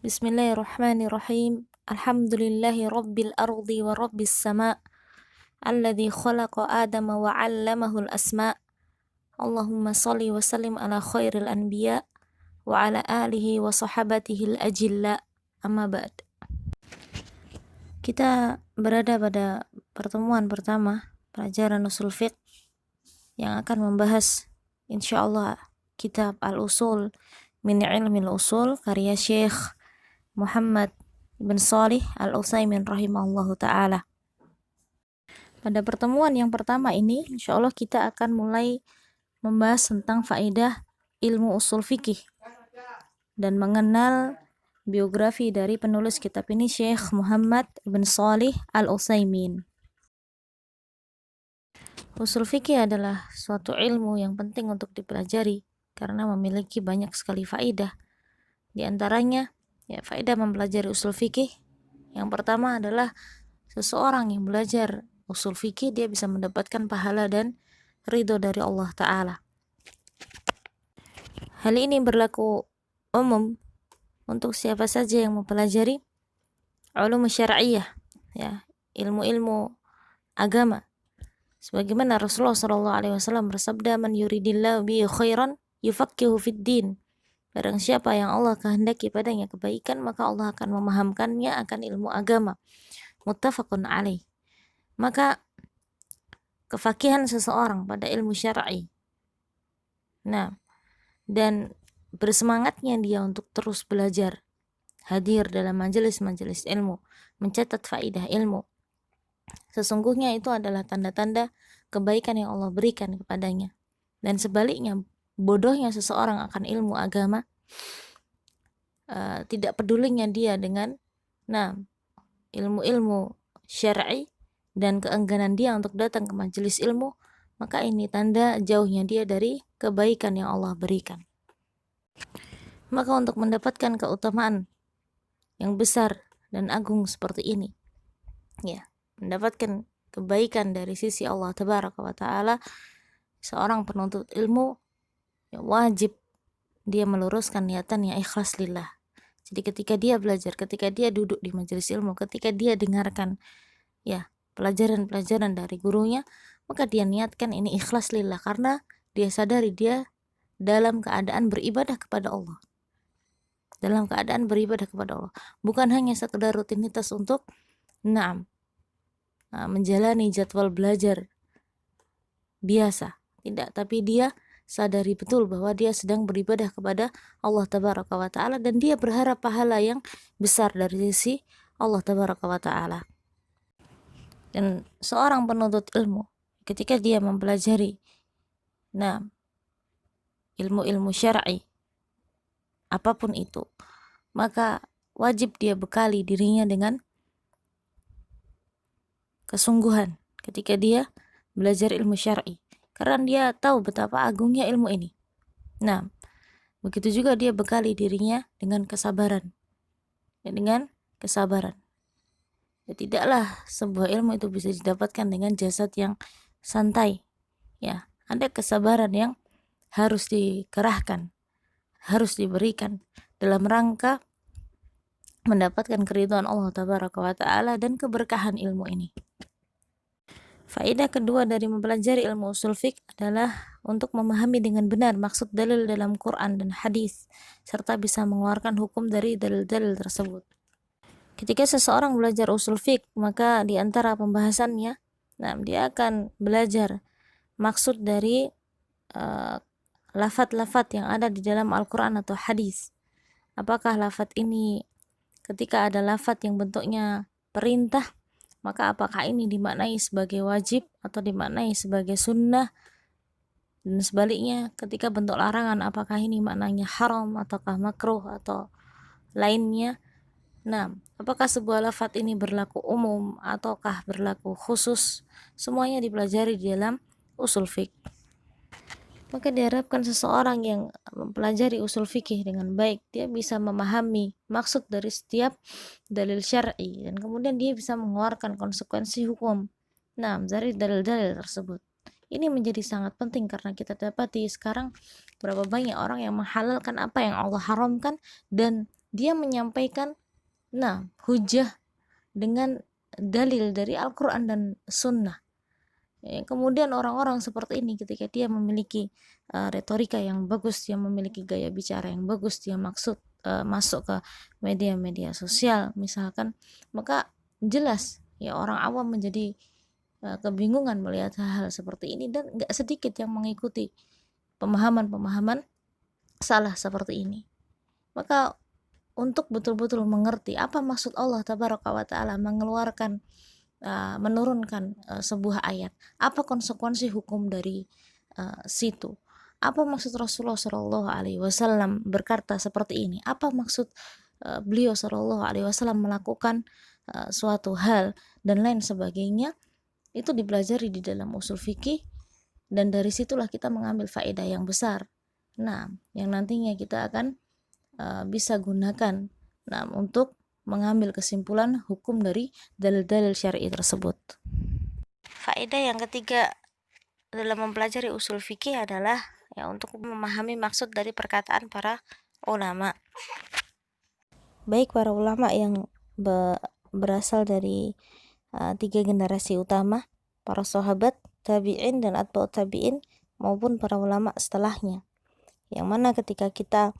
Bismillahirrahmanirrahim. Alhamdulillahi rabbil ardi wa rabbis sama' alladzi khalaqa adama wa 'allamahul asma'. Allahumma shalli wa sallim ala khairil anbiya wa ala alihi wa sahabatihil ajilla. Amma ba'd. Kita berada pada pertemuan pertama pelajaran usul fiqh yang akan membahas insyaallah kitab Al-Usul min Ilmil Usul karya Syekh Muhammad bin Shalih Al-Utsaimin rahimahullahu ta'ala. Pada pertemuan yang pertama ini, insya Allah kita akan mulai membahas tentang faedah ilmu usul fikih dan mengenal biografi dari penulis kitab ini, Syekh Muhammad bin Shalih Al-Utsaimin. Usul fikih adalah suatu ilmu yang penting untuk dipelajari karena memiliki banyak sekali faedah. Di antaranya faedah mempelajari usul fikih. Yang pertama adalah seseorang yang belajar usul fikih dia bisa mendapatkan pahala dan ridho dari Allah Ta'ala. Hal ini berlaku umum untuk siapa saja yang mempelajari ulum syar'iyyah, ilmu-ilmu agama. Sebagaimana Rasulullah SAW bersabda, "Man yuridillahu bihi khairan yufaqihu fid din." Barang siapa yang Allah kehendaki padanya kebaikan, maka Allah akan memahamkannya akan ilmu agama. Muttafaqun alaih. Maka kefakihan seseorang pada ilmu syar'i, dan bersemangatnya dia untuk terus belajar, hadir dalam majelis-majelis ilmu, mencatat faidah ilmu, sesungguhnya itu adalah tanda-tanda kebaikan yang Allah berikan kepadanya. Dan sebaliknya, bodohnya seseorang akan ilmu agama, tidak pedulinya dia dengan ilmu-ilmu syar'i dan keengganan dia untuk datang ke majelis ilmu, maka ini tanda jauhnya dia dari kebaikan yang Allah berikan. Maka untuk mendapatkan keutamaan yang besar dan agung seperti ini, mendapatkan kebaikan dari sisi Allah Tabaraka wa Ta'ala, seorang penuntut ilmu wajib dia meluruskan niatannya ikhlas lillah. Jadi ketika dia belajar, ketika dia duduk di majelis ilmu, ketika dia dengarkan pelajaran-pelajaran dari gurunya, maka dia niatkan ini ikhlas lillah karena dia sadari dia dalam keadaan beribadah kepada Allah. Dalam keadaan beribadah kepada Allah, bukan hanya sekedar rutinitas untuk menjalani jadwal belajar biasa, tidak, tapi dia sadari betul bahwa dia sedang beribadah kepada Allah Tabaraka wa Ta'ala dan dia berharap pahala yang besar dari sisi Allah Tabaraka wa Ta'ala. Dan seorang penuntut ilmu ketika dia mempelajari ilmu-ilmu syar'i apapun itu, maka wajib dia bekali dirinya dengan kesungguhan ketika dia belajar ilmu syar'i, karena dia tahu betapa agungnya ilmu ini. Begitu juga dia bekali dirinya dengan kesabaran. Tidaklah sebuah ilmu itu bisa didapatkan dengan jasad yang santai. Ada kesabaran yang harus dikerahkan, harus diberikan dalam rangka mendapatkan keridhaan Allah Tabaraka wa Ta'ala dan keberkahan ilmu ini. Faedah kedua dari mempelajari ilmu usul fiqh adalah untuk memahami dengan benar maksud dalil dalam Quran dan hadis, serta bisa mengeluarkan hukum dari dalil-dalil tersebut. Ketika seseorang belajar usul fiqh, maka di antara pembahasannya, dia akan belajar maksud dari lafaz-lafaz yang ada di dalam Al-Quran atau hadis. Apakah lafaz ini ketika ada lafaz yang bentuknya perintah, maka apakah ini dimaknai sebagai wajib atau dimaknai sebagai sunnah, dan sebaliknya ketika bentuk larangan apakah ini maknanya haram ataukah makruh atau lainnya. Apakah sebuah lafaz ini berlaku umum ataukah berlaku khusus, semuanya dipelajari di dalam usul fiqh. Maka diharapkan seseorang yang mempelajari usul fikih dengan baik, dia bisa memahami maksud dari setiap dalil syar'i dan kemudian dia bisa mengeluarkan konsekuensi hukum dari dalil-dalil tersebut. Ini menjadi sangat penting karena kita dapati sekarang berapa banyak orang yang menghalalkan apa yang Allah haramkan dan dia menyampaikan hujah dengan dalil dari Al-Quran dan Sunnah. Kemudian orang-orang seperti ini ketika dia memiliki retorika yang bagus, dia memiliki gaya bicara yang bagus, dia masuk ke media-media sosial misalkan, maka jelas ya orang awam menjadi kebingungan melihat hal-hal seperti ini, dan nggak sedikit yang mengikuti pemahaman-pemahaman salah seperti ini. Maka untuk betul-betul mengerti apa maksud Allah Tabaraka wa Ta'ala menurunkan sebuah ayat, apa konsekuensi hukum dari situ, apa maksud Rasulullah Shallallahu Alaihi Wasallam berkata seperti ini, apa maksud beliau Shallallahu Alaihi Wasallam melakukan suatu hal dan lain sebagainya, itu dipelajari di dalam usul fikih, dan dari situlah kita mengambil faedah yang besar. Yang nantinya kita akan bisa gunakan untuk mengambil kesimpulan hukum dari dalil-dalil syar'i tersebut. Faedah yang ketiga dalam mempelajari usul fikih adalah untuk memahami maksud dari perkataan para ulama. Baik para ulama yang berasal dari 3 generasi utama, para sahabat, tabi'in dan atba'ut tabi'in, maupun para ulama setelahnya. Yang mana ketika kita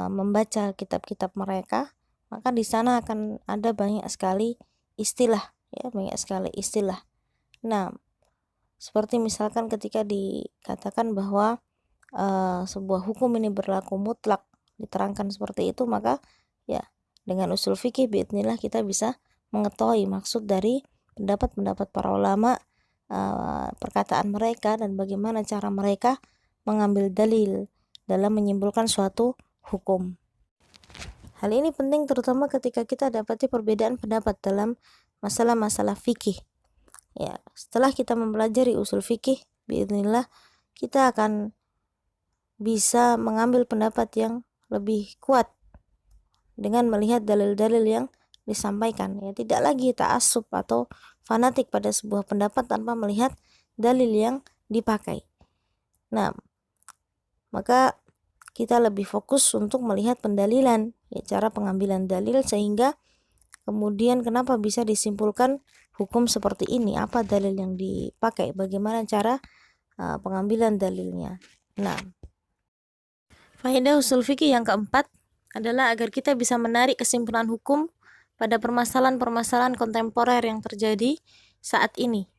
membaca kitab-kitab mereka, maka di sana akan ada banyak sekali istilah, seperti misalkan ketika dikatakan bahwa sebuah hukum ini berlaku mutlak, diterangkan seperti itu, maka dengan usul fikih biidznillah kita bisa mengetahui maksud dari pendapat-pendapat para ulama, perkataan mereka, dan bagaimana cara mereka mengambil dalil dalam menyimpulkan suatu hukum. Hal ini penting terutama ketika kita dapati perbedaan pendapat dalam masalah-masalah fikih. Setelah kita mempelajari usul fikih, biidznillah kita akan bisa mengambil pendapat yang lebih kuat dengan melihat dalil-dalil yang disampaikan. Tidak lagi ta'assub atau fanatik pada sebuah pendapat tanpa melihat dalil yang dipakai. Maka kita lebih fokus untuk melihat pendalilan, cara pengambilan dalil, sehingga kemudian kenapa bisa disimpulkan hukum seperti ini, apa dalil yang dipakai, bagaimana cara pengambilan dalilnya. Faedah usul fikih yang keempat adalah agar kita bisa menarik kesimpulan hukum pada permasalahan-permasalahan kontemporer yang terjadi saat ini.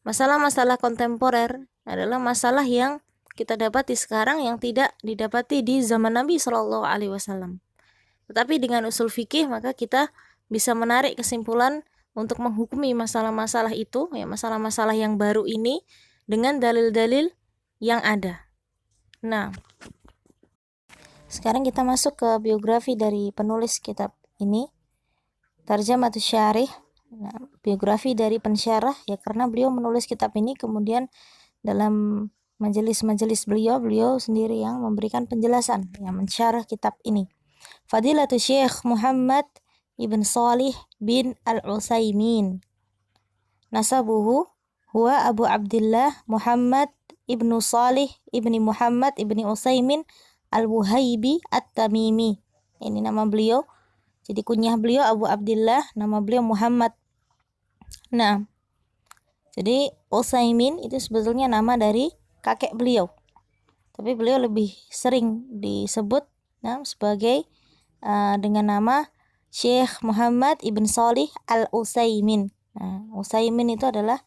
Masalah-masalah kontemporer adalah masalah yang kita dapati sekarang yang tidak didapati di zaman Nabi Shallallahu Alaihi Wasallam. Tetapi dengan usul fikih maka kita bisa menarik kesimpulan untuk menghukumi masalah-masalah itu, masalah-masalah yang baru ini dengan dalil-dalil yang ada. Sekarang kita masuk ke biografi dari penulis kitab ini, Tarjamatus Syarih, biografi dari pensyarah, karena beliau menulis kitab ini, kemudian dalam majelis-majelis beliau sendiri yang memberikan penjelasan, yang mensyarah kitab ini. Fadilatul Syekh Muhammad ibn Salih bin Al-Utsaimin. Nasabuhu huwa Abu Abdullah Muhammad ibnu Salih ibni Muhammad ibni Utsaimin Al-Wuhaibi At-Tamimi. Ini nama beliau. Jadi kunyah beliau Abu Abdullah, nama beliau Muhammad. Jadi Utsaimin itu sebetulnya nama dari kakek beliau, tapi beliau lebih sering disebut sebagai dengan nama Syekh Muhammad ibn Salih Al-Utsaimin. Utsaimin itu adalah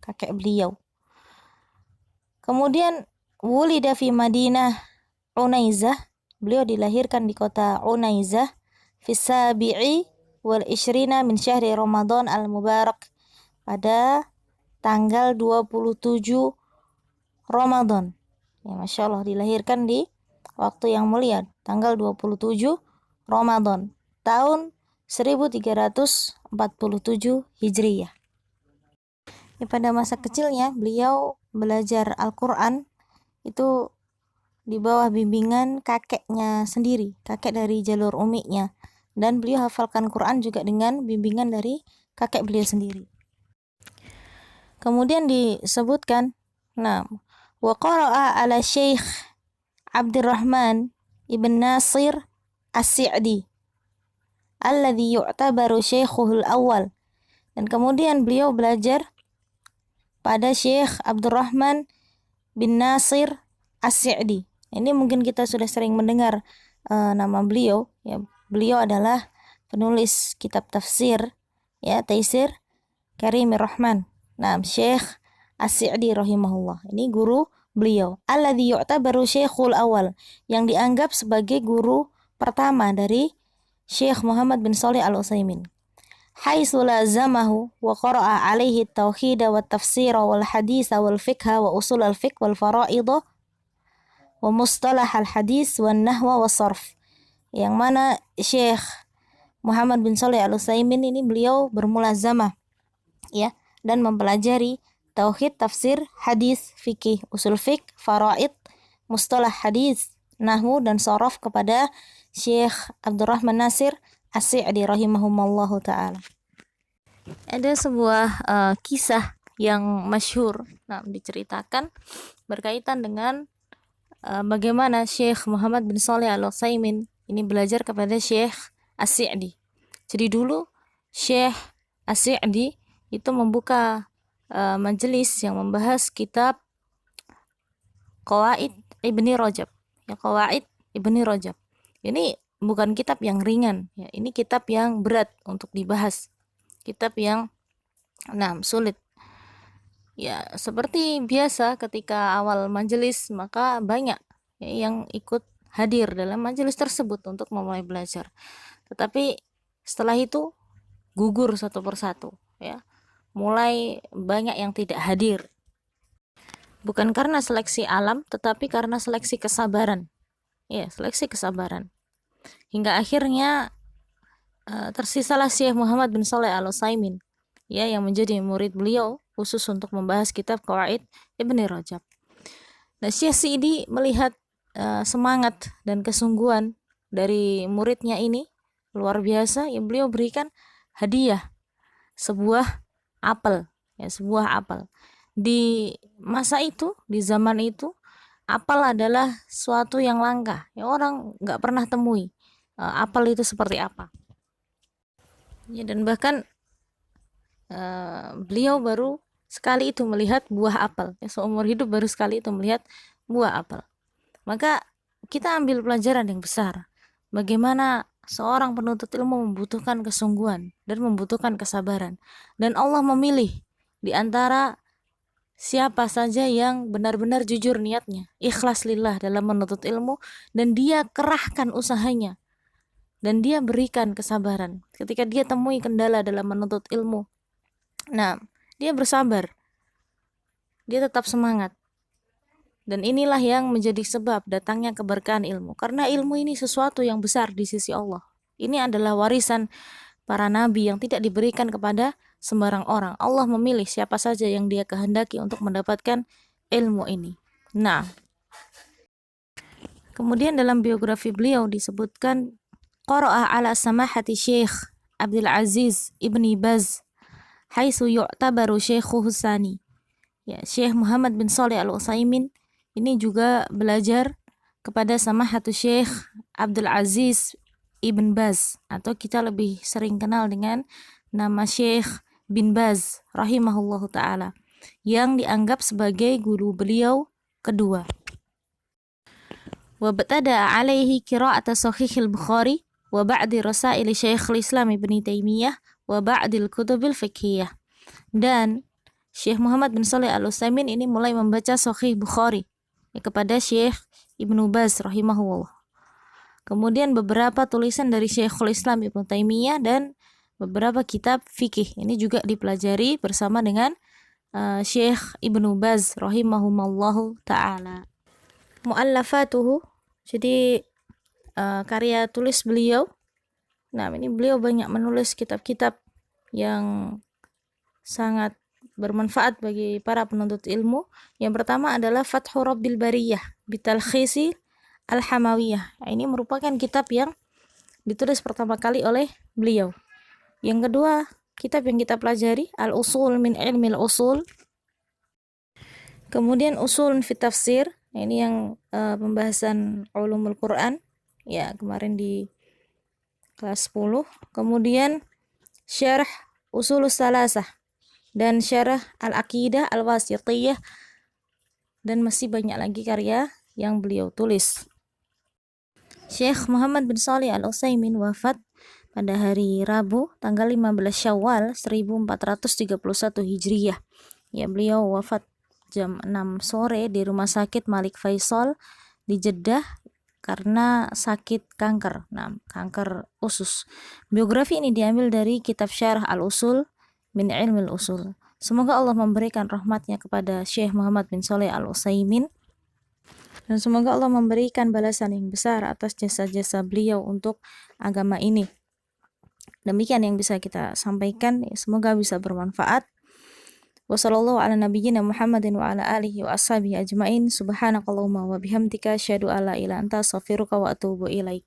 kakek beliau. Kemudian wulida fi Madinah Unaizah, beliau dilahirkan di kota Unaizah fi sabi'i wal ishrina min syahri Ramadan al-Mubarak, pada tanggal 27 Ramadan. Masya Allah, dilahirkan di waktu yang mulia, tanggal 27 Ramadan tahun 1347 Hijriyah. Pada masa kecilnya beliau belajar Al-Quran itu di bawah bimbingan kakeknya sendiri, kakek dari jalur uminya, dan beliau hafalkan Quran juga dengan bimbingan dari kakek beliau sendiri. Kemudian disebutkan wa qara'a ala Syekh Abdurrahman ibn Nasir As-Sa'di alladhi yu'tabaru syaikhuhul awal. Dan kemudian beliau belajar pada Syekh Abdurrahman bin Nasir As-Sa'di. Ini mungkin kita sudah sering mendengar nama beliau, ya. Beliau adalah penulis kitab tafsir, ya, Taisir Karimir Rahman. Nah, Syekh As-Sa'di rahimahullah. Ini guru beliau. Alladhi yu'tabaru syekhul awal, yang dianggap sebagai guru pertama dari Syekh Muhammad bin Shalih Al-Utsaimin. Haitsu lazamahu wa qara'a alaihi at-tauhid wa at-tafsir wal hadis wal fiqh wa usul al-fiqh wal fara'id wa mustalah al-hadis wan nahwa was sarf. Yang mana Syekh Muhammad bin Shalih Al-Utsaimin ini beliau bermulazamah, ya, dan mempelajari tauhid, tafsir, hadis, fikih, usul fiqh, faraid, mustalah hadis, nahwu dan sharaf kepada Syekh Abdurrahman Nasir As-Sa'di rahimahumallahu ta'ala. Ada sebuah kisah yang masyhur, diceritakan berkaitan dengan bagaimana Syekh Muhammad bin Shalih Al-Utsaimin ini belajar kepada Syekh As-Sa'di. Jadi dulu Syekh As-Sa'di itu membuka majelis yang membahas kitab Qawaid Ibni Rajab. Ya, Qawaid Ibni Rajab. Ini bukan kitab yang ringan, ya. Ini kitab yang berat untuk dibahas. Kitab yang sulit. Ya, seperti biasa ketika awal majelis, maka banyak, ya, yang ikut hadir dalam majelis tersebut untuk memulai belajar. Tetapi setelah itu gugur satu persatu, ya. Mulai banyak yang tidak hadir. Bukan karena seleksi alam, tetapi karena seleksi kesabaran. Ya, seleksi kesabaran. Hingga akhirnya tersisalah Syekh Muhammad bin Shalih Al-Utsaimin, ya, yang menjadi murid beliau khusus untuk membahas kitab Qawaid Ibni Rajab. Nah, Syekh Sa'di melihat semangat dan kesungguhan dari muridnya ini luar biasa, yang beliau berikan hadiah sebuah apel, ya, sebuah apel. Di masa itu, di zaman itu, apel adalah suatu yang langka, ya, orang nggak pernah temui apel itu seperti apa, ya, dan bahkan beliau baru sekali itu melihat buah apel, ya, seumur hidup baru sekali itu melihat buah apel. Maka kita ambil pelajaran yang besar, bagaimana seorang penuntut ilmu membutuhkan kesungguhan dan membutuhkan kesabaran, dan Allah memilih di antara siapa saja yang benar-benar jujur niatnya, ikhlas lillah dalam menuntut ilmu, dan dia kerahkan usahanya, dan dia berikan kesabaran ketika dia temui kendala dalam menuntut ilmu. Nah, dia bersabar, dia tetap semangat. Dan inilah yang menjadi sebab datangnya keberkahan ilmu, karena ilmu ini sesuatu yang besar di sisi Allah. Ini adalah warisan para nabi yang tidak diberikan kepada sembarang orang. Allah memilih siapa saja yang dia kehendaki untuk mendapatkan ilmu ini. Nah, kemudian dalam biografi beliau disebutkan qara'a ala samahati Syekh Abdul Aziz Ibni Baz haitsu yu'tabaru syaikhuhu tsani. Ya, Syekh Muhammad bin Shalih Al-Utsaimin ini juga belajar kepada samahatu Syekh Abdul Aziz Ibn Baz, atau kita lebih sering kenal dengan nama Syekh bin Baz rahimahullahu ta'ala, yang dianggap sebagai guru beliau kedua. Wa btada alaihi qira'ata sahihil Bukhari wa ba'di rasail Syekhul Islam Ibn Taimiyah wa ba'dil kutubil fiqhiyah. Dan Syekh Muhammad bin Shalih Al-Utsaimin ini mulai membaca Sahih Bukhari, ya, kepada Syekh Ibnu Baz rahimahullah. Kemudian beberapa tulisan dari Syekhul Islam Ibn Taimiyah dan beberapa kitab fikih ini juga dipelajari bersama dengan Syekh Ibnu Baz rahimahumallahu ta'ala. Mu'allafatuhu, jadi karya tulis beliau. Nah, ini beliau banyak menulis kitab-kitab yang sangat bermanfaat bagi para penuntut ilmu. Yang pertama adalah Fathu Rabbil Bariyah bitalkhisi Al-Hamawiyah. Ini merupakan kitab yang ditulis pertama kali oleh beliau. Yang kedua, kitab yang kita pelajari Al-Usul min Ilmil Usul. Kemudian Usul fi Tafsir, ini yang pembahasan ulumul Quran. ya kemarin di kelas 10. Kemudian syarah Usulus Salasah dan syarah Al-Aqidah Al-Wasithiyah, dan masih banyak lagi karya yang beliau tulis. Syekh Muhammad bin Shalih Al-Utsaimin wafat pada hari Rabu tanggal 15 Syawal 1431 Hijriyah. Ya, beliau wafat jam 6 sore di Rumah Sakit Malik Faisal di Jeddah karena sakit kanker, kanker usus. Biografi ini diambil dari kitab Syarah Al-Usul min Ilmil Usul. Semoga Allah memberikan rahmatnya kepada Syekh Muhammad bin Shalih Al-Utsaimin, dan semoga Allah memberikan balasan yang besar atas jasa-jasa beliau untuk agama ini. Demikian yang bisa kita sampaikan, semoga bisa bermanfaat. Wassallallahu ala nabiyyina Muhammadin wa ala alihi wa ashabihi ajmain. Subhanakallahumma wa bihamdika asyhadu an la ilaha illa anta astaghfiruka wa atubu ilaik.